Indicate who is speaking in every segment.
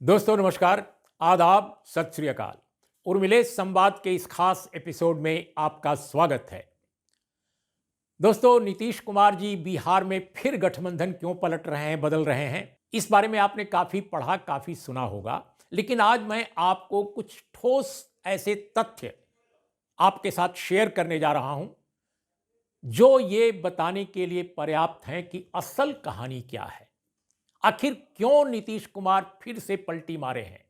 Speaker 1: दोस्तों नमस्कार, आदाब, सत श्री अकाल। उर्मिले संवाद के इस खास एपिसोड में आपका स्वागत है। दोस्तों, नीतीश कुमार जी बिहार में फिर गठबंधन क्यों पलट रहे हैं, बदल रहे हैं, इस बारे में आपने काफी पढ़ा, काफी सुना होगा। लेकिन आज मैं आपको कुछ ठोस ऐसे तथ्य आपके साथ शेयर करने जा रहा हूं जो ये बताने के लिए पर्याप्त हैं कि असल कहानी क्या है। आखिर क्यों नीतीश कुमार फिर से पलटी मारे हैं।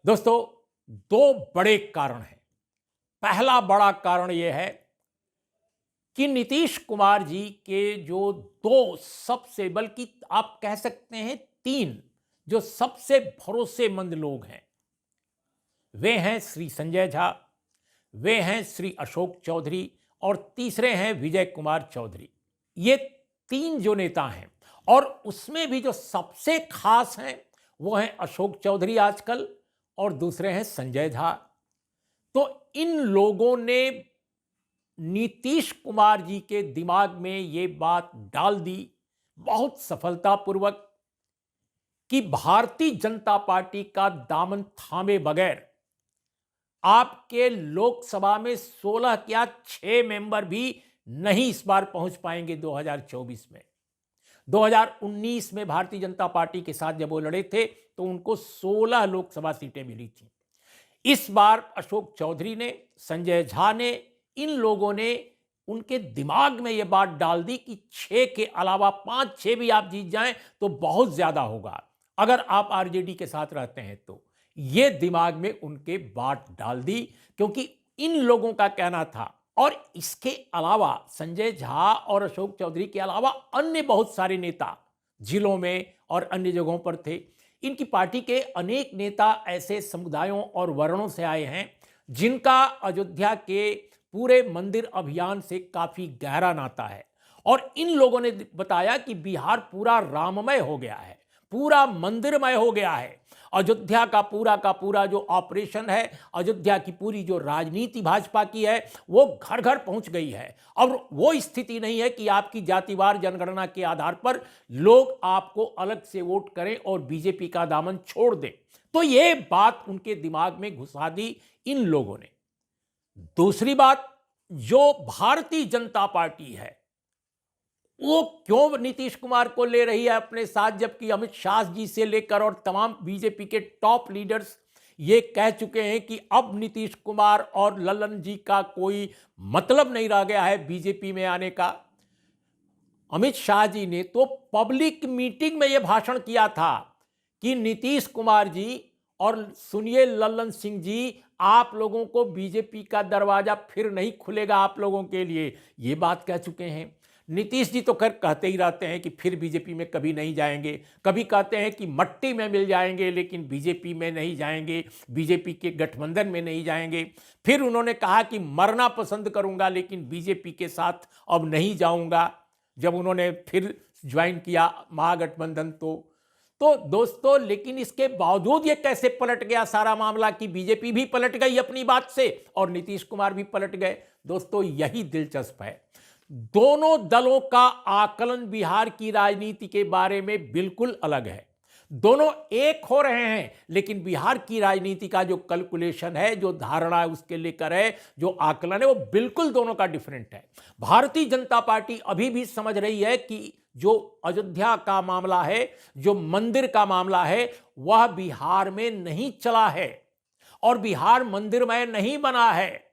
Speaker 1: दोस्तों, दो बड़े कारण हैं। पहला बड़ा कारण यह है कि नीतीश कुमार जी के जो दो सबसे, बल्कि आप कह सकते हैं तीन, जो सबसे भरोसेमंद लोग हैं, वे हैं श्री संजय झा, वे हैं श्री अशोक चौधरी और तीसरे हैं विजय कुमार चौधरी। ये तीन जो नेता हैं, और उसमें भी जो सबसे खास हैं वो हैं अशोक चौधरी आजकल, और दूसरे हैं संजय झा। तो इन लोगों ने नीतीश कुमार जी के दिमाग में ये बात डाल दी बहुत सफलतापूर्वक कि भारतीय जनता पार्टी का दामन थामे बगैर आपके लोकसभा में 16 क्या 6 मेंबर भी नहीं इस बार पहुंच पाएंगे 2024 में। 2019 में भारतीय जनता पार्टी के साथ जब वो लड़े थे तो उनको 16 लोकसभा सीटें मिली थी। इस बार अशोक चौधरी ने, संजय झा ने, इन लोगों ने उनके दिमाग में यह बात डाल दी कि 6 के अलावा 5-6 भी आप जीत जाएं तो बहुत ज्यादा होगा अगर आप आरजेडी के साथ रहते हैं। तो यह दिमाग में उनके बात डाल दी, क्योंकि इन लोगों का कहना था, और इसके अलावा संजय झा और अशोक चौधरी के अलावा अन्य बहुत सारे नेता जिलों में और अन्य जगहों पर थे। इनकी पार्टी के अनेक नेता ऐसे समुदायों और वर्णों से आए हैं जिनका अयोध्या के पूरे मंदिर अभियान से काफी गहरा नाता है। और इन लोगों ने बताया कि बिहार पूरा राममय हो गया है, पूरा मंदिरमय हो गया है। अयोध्या का पूरा जो ऑपरेशन है, अयोध्या की पूरी जो राजनीति भाजपा की है, वो घर घर पहुंच गई है। अब वो स्थिति नहीं है कि आपकी जातिवार जनगणना के आधार पर लोग आपको अलग से वोट करें और बीजेपी का दामन छोड़ दें। तो ये बात उनके दिमाग में घुसा दी इन लोगों ने। दूसरी बात, जो भारतीय जनता पार्टी है वो क्यों नीतीश कुमार को ले रही है अपने साथ, जबकि अमित शाह जी से लेकर और तमाम बीजेपी के टॉप लीडर्स ये कह चुके हैं कि अब नीतीश कुमार और लल्लन जी का कोई मतलब नहीं रह गया है बीजेपी में आने का। अमित शाह जी ने तो पब्लिक मीटिंग में यह भाषण किया था कि नीतीश कुमार जी और सुनिए लल्लन सिंह जी, आप लोगों को बीजेपी का दरवाजा फिर नहीं खुलेगा आप लोगों के लिए, ये बात कह चुके हैं। नीतीश जी तो खैर कहते ही रहते हैं कि फिर बीजेपी में कभी नहीं जाएंगे, कभी कहते हैं कि मट्टी में मिल जाएंगे लेकिन बीजेपी में नहीं जाएंगे, बीजेपी के गठबंधन में नहीं जाएंगे। फिर उन्होंने कहा कि मरना पसंद करूंगा लेकिन बीजेपी के साथ अब नहीं जाऊंगा, जब उन्होंने फिर ज्वाइन किया महागठबंधन। तो दोस्तों, लेकिन इसके बावजूद ये कैसे पलट गया सारा मामला कि बीजेपी भी पलट गई अपनी बात से और नीतीश कुमार भी पलट गए। दोस्तों, यही दिलचस्प है। दोनों दलों का आकलन बिहार की राजनीति के बारे में बिल्कुल अलग है। दोनों एक हो रहे हैं, लेकिन बिहार की राजनीति का जो कैलकुलेशन है, जो धारणा है उसके लेकर है, जो आकलन है, वो बिल्कुल दोनों का डिफरेंट है। भारतीय जनता पार्टी अभी भी समझ रही है कि जो अयोध्या का मामला है, जो मंदिर का मामला है, वह बिहार में नहीं चला है और बिहार मंदिरमय नहीं बना है।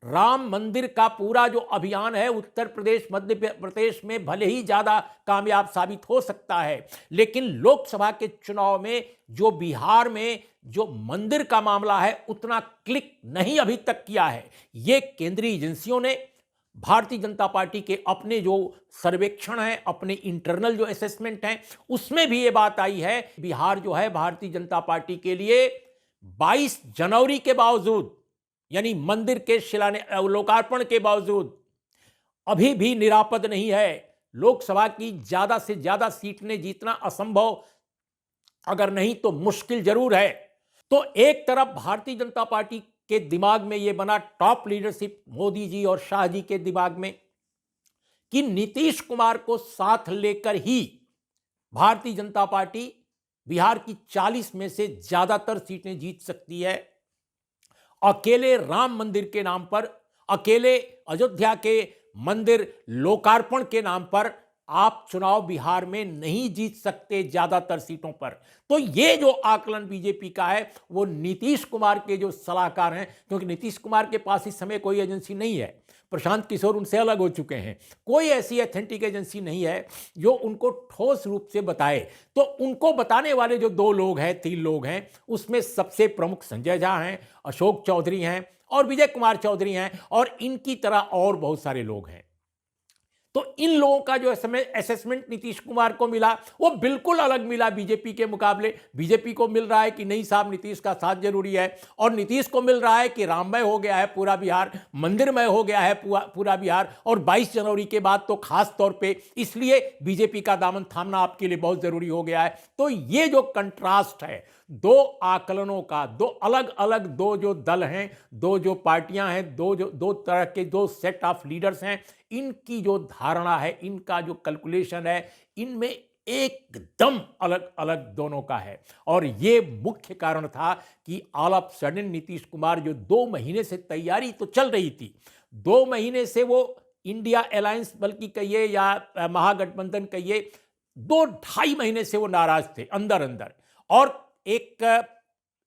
Speaker 1: राम मंदिर का पूरा जो अभियान है उत्तर प्रदेश, मध्य प्रदेश में भले ही ज्यादा कामयाब साबित हो सकता है, लेकिन लोकसभा के चुनाव में जो बिहार में जो मंदिर का मामला है उतना क्लिक नहीं अभी तक किया है। ये केंद्रीय एजेंसियों ने, भारतीय जनता पार्टी के अपने जो सर्वेक्षण हैं, अपने इंटरनल जो असेसमेंट हैं, उसमें भी ये बात आई है। बिहार जो है भारतीय जनता पार्टी के लिए 22 जनवरी के बावजूद, यानी मंदिर के लोकार्पण के बावजूद, अभी भी निरापद नहीं है। लोकसभा की ज्यादा से ज्यादा सीट ने जीतना असंभव, अगर नहीं तो मुश्किल जरूर है। तो एक तरफ भारतीय जनता पार्टी के दिमाग में यह बना, टॉप लीडरशिप मोदी जी और शाह जी के दिमाग में, कि नीतीश कुमार को साथ लेकर ही भारतीय जनता पार्टी बिहार की 40 में से ज्यादातर सीटें जीत सकती है। अकेले राम मंदिर के नाम पर, अकेले अयोध्या के मंदिर लोकार्पण के नाम पर आप चुनाव बिहार में नहीं जीत सकते ज्यादातर सीटों पर। तो ये जो आकलन बीजेपी का है वो नीतीश कुमार के जो सलाहकार हैं, क्योंकि नीतीश कुमार के पास इस समय कोई एजेंसी नहीं है, प्रशांत किशोर उनसे अलग हो चुके हैं, कोई ऐसी ऑथेंटिक एजेंसी नहीं है जो उनको ठोस रूप से बताए। तो उनको बताने वाले जो 2 लोग हैं, 3 लोग हैं, उसमें सबसे प्रमुख संजय झा हैं, अशोक चौधरी हैं और विजय कुमार चौधरी हैं, और इनकी तरह और बहुत सारे लोग हैं। तो इन लोगों का जो असेसमेंट नीतीश कुमार को मिला वो बिल्कुल अलग मिला बीजेपी के मुकाबले। बीजेपी को मिल रहा है कि नहीं साहब नीतीश का साथ जरूरी है, और नीतीश को मिल रहा है कि राममय हो गया है पूरा बिहार, मंदिरमय हो गया है पूरा बिहार, और 22 जनवरी के बाद तो खास तौर पे इसलिए बीजेपी का दामन थामना आपके लिए बहुत जरूरी हो गया है। तो ये जो कंट्रास्ट है 2 आकलनों का, 2 अलग अलग 2 जो दल हैं, 2 जो पार्टियां हैं, 2 तरह के 2 सेट ऑफ लीडर्स हैं, इनकी जो धारणा है, इनका जो कैलकुलेशन है, इनमें एकदम अलग अलग दोनों का है। और ये मुख्य कारण था कि all of sudden Nitish Kumar जो 2 महीने से तैयारी तो चल रही थी, 2 महीने से वो इंडिया अलायंस बल्कि कहिए या महागठबंधन कहिए, 2-2.5 महीने से वो नाराज थे अंदर अंदर। और एक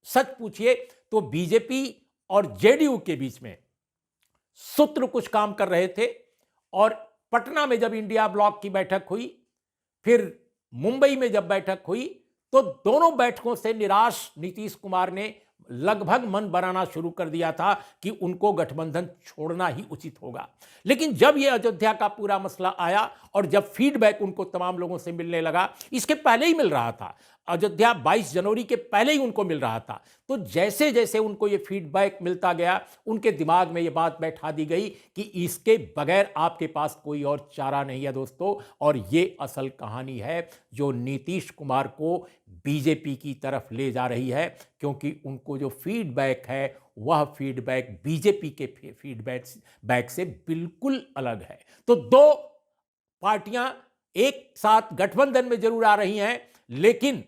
Speaker 1: सच पूछिए तो बीजेपी और जेडीयू के बीच में सूत्र कुछ काम कर रहे थे, और पटना में जब इंडिया ब्लॉक की बैठक हुई, फिर मुंबई में जब बैठक हुई, तो दोनों बैठकों से निराश नीतीश कुमार ने लगभग मन बनाना शुरू कर दिया था कि उनको गठबंधन छोड़ना ही उचित होगा। लेकिन जब यह अयोध्या का पूरा मसला आया और जब फीडबैक उनको तमाम लोगों से मिलने लगा, इसके पहले ही मिल रहा था, अयोध्या 22 जनवरी के पहले ही उनको मिल रहा था, तो जैसे जैसे उनको ये फीडबैक मिलता गया, उनके दिमाग में ये बात बैठा दी गई कि इसके बगैर आपके पास कोई और चारा नहीं है दोस्तों। और ये असल कहानी है जो नीतीश कुमार को बीजेपी की तरफ ले जा रही है, क्योंकि उनको जो फीडबैक है वह फीडबैक बीजेपी के फीडबैक से बिल्कुल अलग है। तो 2 पार्टियां एक साथ गठबंधन में जरूर आ रही हैं, लेकिन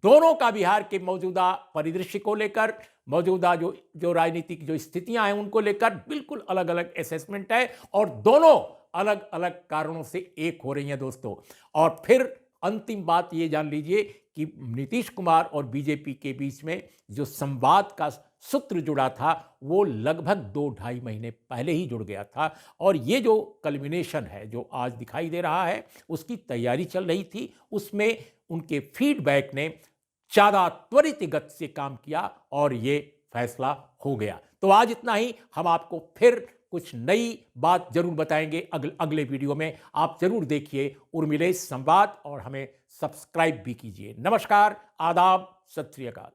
Speaker 1: दोनों का बिहार के मौजूदा परिदृश्य को लेकर, मौजूदा जो राजनीतिक जो स्थितियां हैं उनको लेकर बिल्कुल अलग अलग असेसमेंट है, और दोनों अलग अलग कारणों से एक हो रही हैं दोस्तों। और फिर अंतिम बात ये जान लीजिए कि नीतीश कुमार और बीजेपी के बीच में जो संवाद का सूत्र जुड़ा था वो लगभग 2-2.5 महीने पहले ही जुड़ गया था, और ये जो कल्मिनेशन है जो आज दिखाई दे रहा है उसकी तैयारी चल रही थी, उसमें उनके फीडबैक ने ज़्यादा त्वरित गति से काम किया और ये फैसला हो गया। तो आज इतना ही, हम आपको फिर कुछ नई बात जरूर बताएंगे अगले वीडियो में। आप जरूर देखिए उर्मिलेश संवाद और हमें सब्सक्राइब भी कीजिए। नमस्कार, आदाब, सत श्री अकाल।